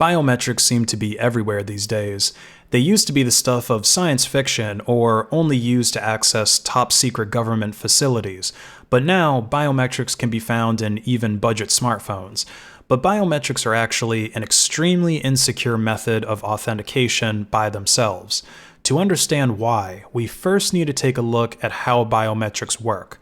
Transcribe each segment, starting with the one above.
Biometrics seem to be everywhere these days. They used to be the stuff of science fiction or only used to access top secret government facilities, but now biometrics can be found in even budget smartphones. But biometrics are actually an extremely insecure method of authentication by themselves. To understand why, we first need to take a look at how biometrics work.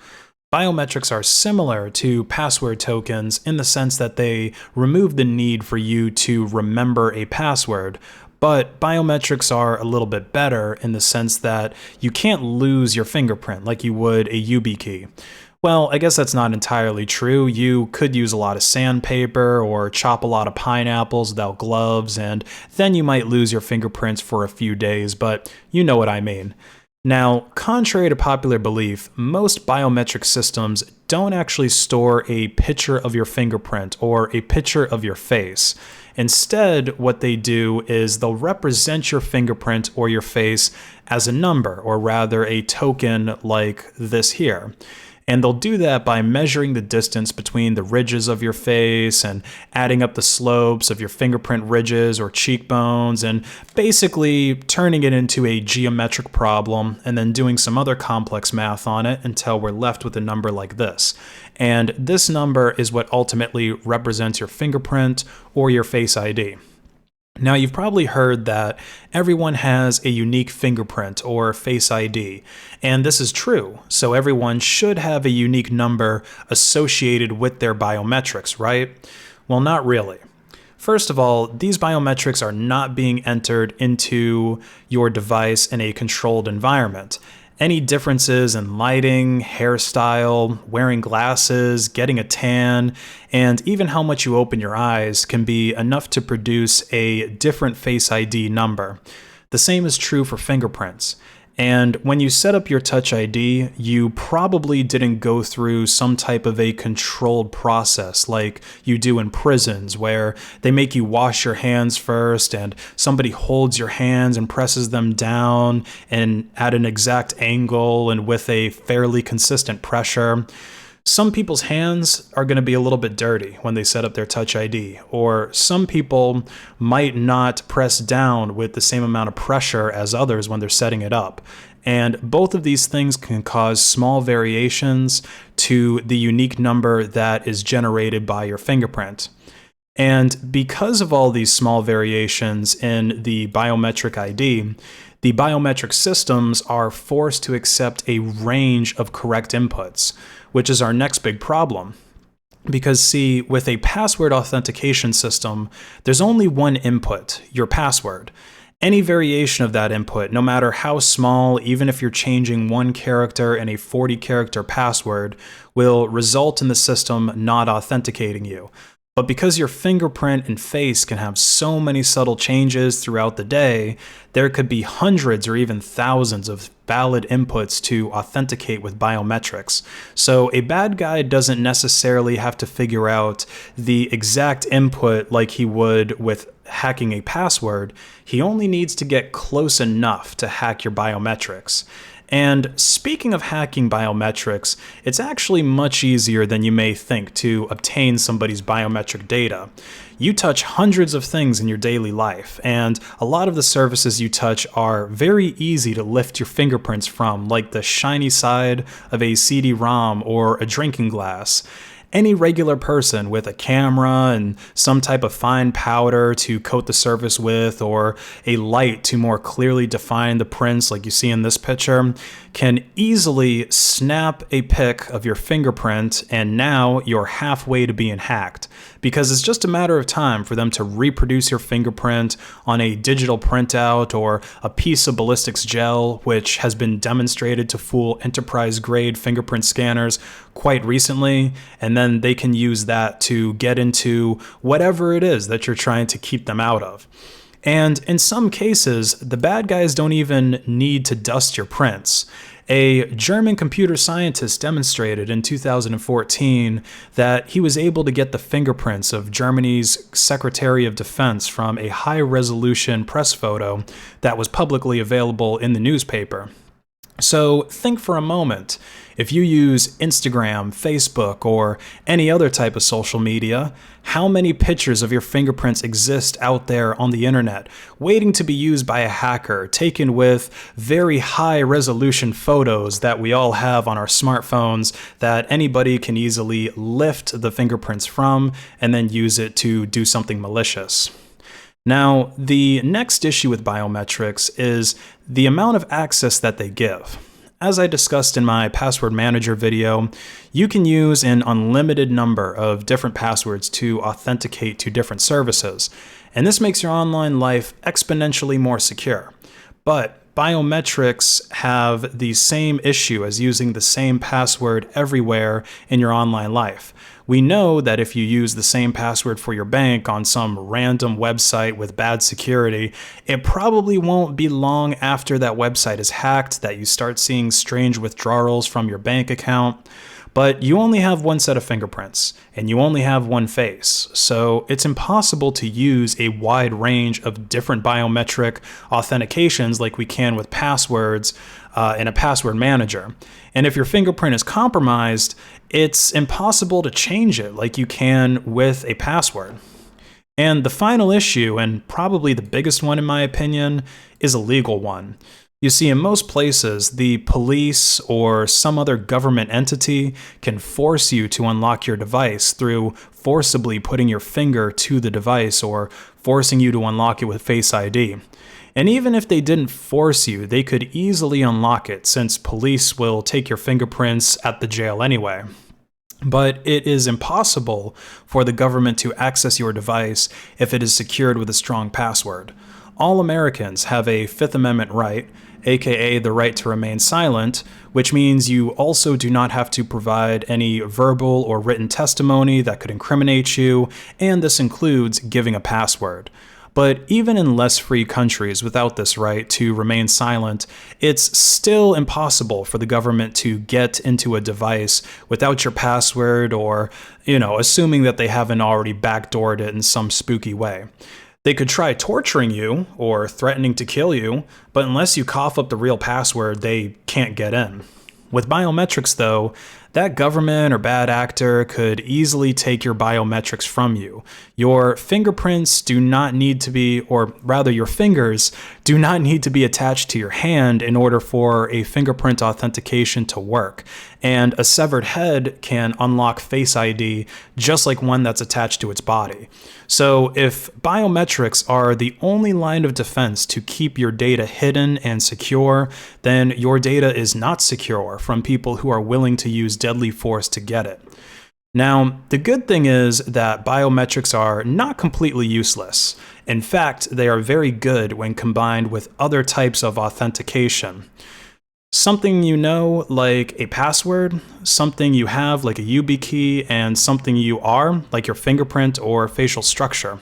Biometrics are similar to password tokens in the sense that they remove the need for you to remember a password, but biometrics are a little bit better in the sense that you can't lose your fingerprint like you would a YubiKey. Well, I guess that's not entirely true. You could use a lot of sandpaper or chop a lot of pineapples without gloves, and then you might lose your fingerprints for a few days, but you know what I mean. Now, contrary to popular belief, most biometric systems don't actually store a picture of your fingerprint or a picture of your face. Instead, what they do is they'll represent your fingerprint or your face as a number, or rather a token like this here. And they'll do that by measuring the distance between the ridges of your face and adding up the slopes of your fingerprint ridges or cheekbones and basically turning it into a geometric problem and then doing some other complex math on it until we're left with a number like this. And this number is what ultimately represents your fingerprint or your Face ID. Now, you've probably heard that everyone has a unique fingerprint or Face ID, and this is true, so everyone should have a unique number associated with their biometrics, right? Well, not really. First of all, these biometrics are not being entered into your device in a controlled environment. Any differences in lighting, hairstyle, wearing glasses, getting a tan, and even how much you open your eyes can be enough to produce a different Face ID number. The same is true for fingerprints. And when you set up your Touch ID, you probably didn't go through some type of a controlled process like you do in prisons, where they make you wash your hands first and somebody holds your hands and presses them down and at an exact angle and with a fairly consistent pressure. Some people's hands are going to be a little bit dirty when they set up their Touch ID, or some people might not press down with the same amount of pressure as others when they're setting it up. And both of these things can cause small variations to the unique number that is generated by your fingerprint. And because of all these small variations in the biometric ID, the biometric systems are forced to accept a range of correct inputs, which is our next big problem. Because see, with a password authentication system, there's only one input, your password. Any variation of that input, no matter how small, even if you're changing one character in a 40-character password, will result in the system not authenticating you. But because your fingerprint and face can have so many subtle changes throughout the day, there could be hundreds or even thousands of valid inputs to authenticate with biometrics. So a bad guy doesn't necessarily have to figure out the exact input like he would with hacking a password. He only needs to get close enough to hack your biometrics. And speaking of hacking biometrics, it's actually much easier than you may think to obtain somebody's biometric data. You touch hundreds of things in your daily life, and a lot of the surfaces you touch are very easy to lift your fingerprints from, like the shiny side of a CD-ROM or a drinking glass. Any regular person with a camera and some type of fine powder to coat the surface with, or a light to more clearly define the prints like you see in this picture, can easily snap a pic of your fingerprint, and now you're halfway to being hacked. Because it's just a matter of time for them to reproduce your fingerprint on a digital printout or a piece of ballistics gel, which has been demonstrated to fool enterprise-grade fingerprint scanners quite recently, and then they can use that to get into whatever it is that you're trying to keep them out of. And in some cases, the bad guys don't even need to dust your prints. A German computer scientist demonstrated in 2014 that he was able to get the fingerprints of Germany's Secretary of Defense from a high-resolution press photo that was publicly available in the newspaper. So think for a moment. If you use Instagram, Facebook, or any other type of social media, how many pictures of your fingerprints exist out there on the internet, waiting to be used by a hacker, taken with very high resolution photos that we all have on our smartphones that anybody can easily lift the fingerprints from and then use it to do something malicious? Now, the next issue with biometrics is the amount of access that they give. As I discussed in my password manager video, you can use an unlimited number of different passwords to authenticate to different services, and this makes your online life exponentially more secure. But biometrics have the same issue as using the same password everywhere in your online life. We know that if you use the same password for your bank on some random website with bad security, it probably won't be long after that website is hacked that you start seeing strange withdrawals from your bank account. But you only have one set of fingerprints, and you only have one face, so it's impossible to use a wide range of different biometric authentications like we can with passwords in a password manager. And if your fingerprint is compromised, it's impossible to change it like you can with a password. And the final issue, and probably the biggest one in my opinion, is a legal one. You see, in most places, the police or some other government entity can force you to unlock your device through forcibly putting your finger to the device or forcing you to unlock it with Face ID. And even if they didn't force you, they could easily unlock it since police will take your fingerprints at the jail anyway. But it is impossible for the government to access your device if it is secured with a strong password. All Americans have a Fifth Amendment right, aka the right to remain silent, which means you also do not have to provide any verbal or written testimony that could incriminate you, and this includes giving a password. But even in less free countries without this right to remain silent, it's still impossible for the government to get into a device without your password or, assuming that they haven't already backdoored it in some spooky way. They could try torturing you or threatening to kill you, but unless you cough up the real password, they can't get in. With biometrics, though, that government or bad actor could easily take your biometrics from you. Your fingerprints do not need to be, or rather your fingers, do not need to be attached to your hand in order for a fingerprint authentication to work. And a severed head can unlock Face ID just like one that's attached to its body. So if biometrics are the only line of defense to keep your data hidden and secure, then your data is not secure from people who are willing to use deadly force to get it. Now, the good thing is that biometrics are not completely useless. In fact, they are very good when combined with other types of authentication. Something you know, like a password, something you have, like a YubiKey, and something you are, like your fingerprint or facial structure.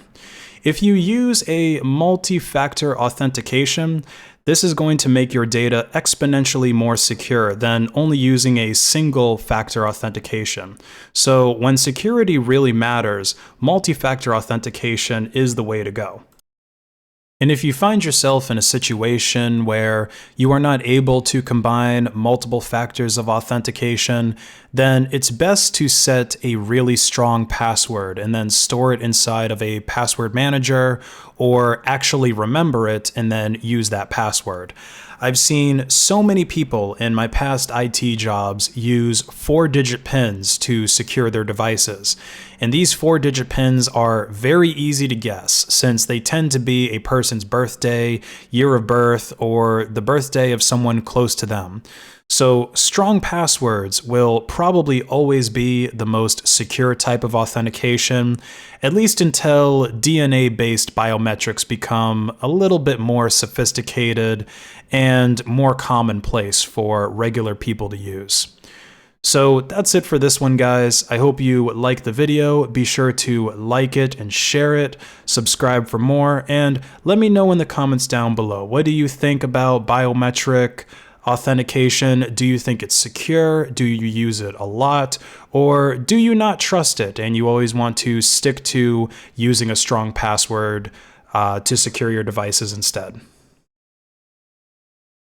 If you use a multi-factor authentication, this is going to make your data exponentially more secure than only using a single factor authentication. So when security really matters, multi-factor authentication is the way to go. And if you find yourself in a situation where you are not able to combine multiple factors of authentication, then it's best to set a really strong password and then store it inside of a password manager, or actually remember it and then use that password. I've seen so many people in my past IT jobs use 4-digit pins to secure their devices. And these 4-digit pins are very easy to guess since they tend to be a person's birthday, year of birth, or the birthday of someone close to them. So strong passwords will probably always be the most secure type of authentication, at least until DNA-based biometrics become a little bit more sophisticated and more commonplace for regular people to use. So that's it for this one, guys. I hope you liked the video. Be sure to like it and share it, subscribe for more, and let me know in the comments down below. What do you think about biometric authentication? Do you think it's secure? Do you use it a lot? Or do you not trust it and you always want to stick to using a strong password to secure your devices instead?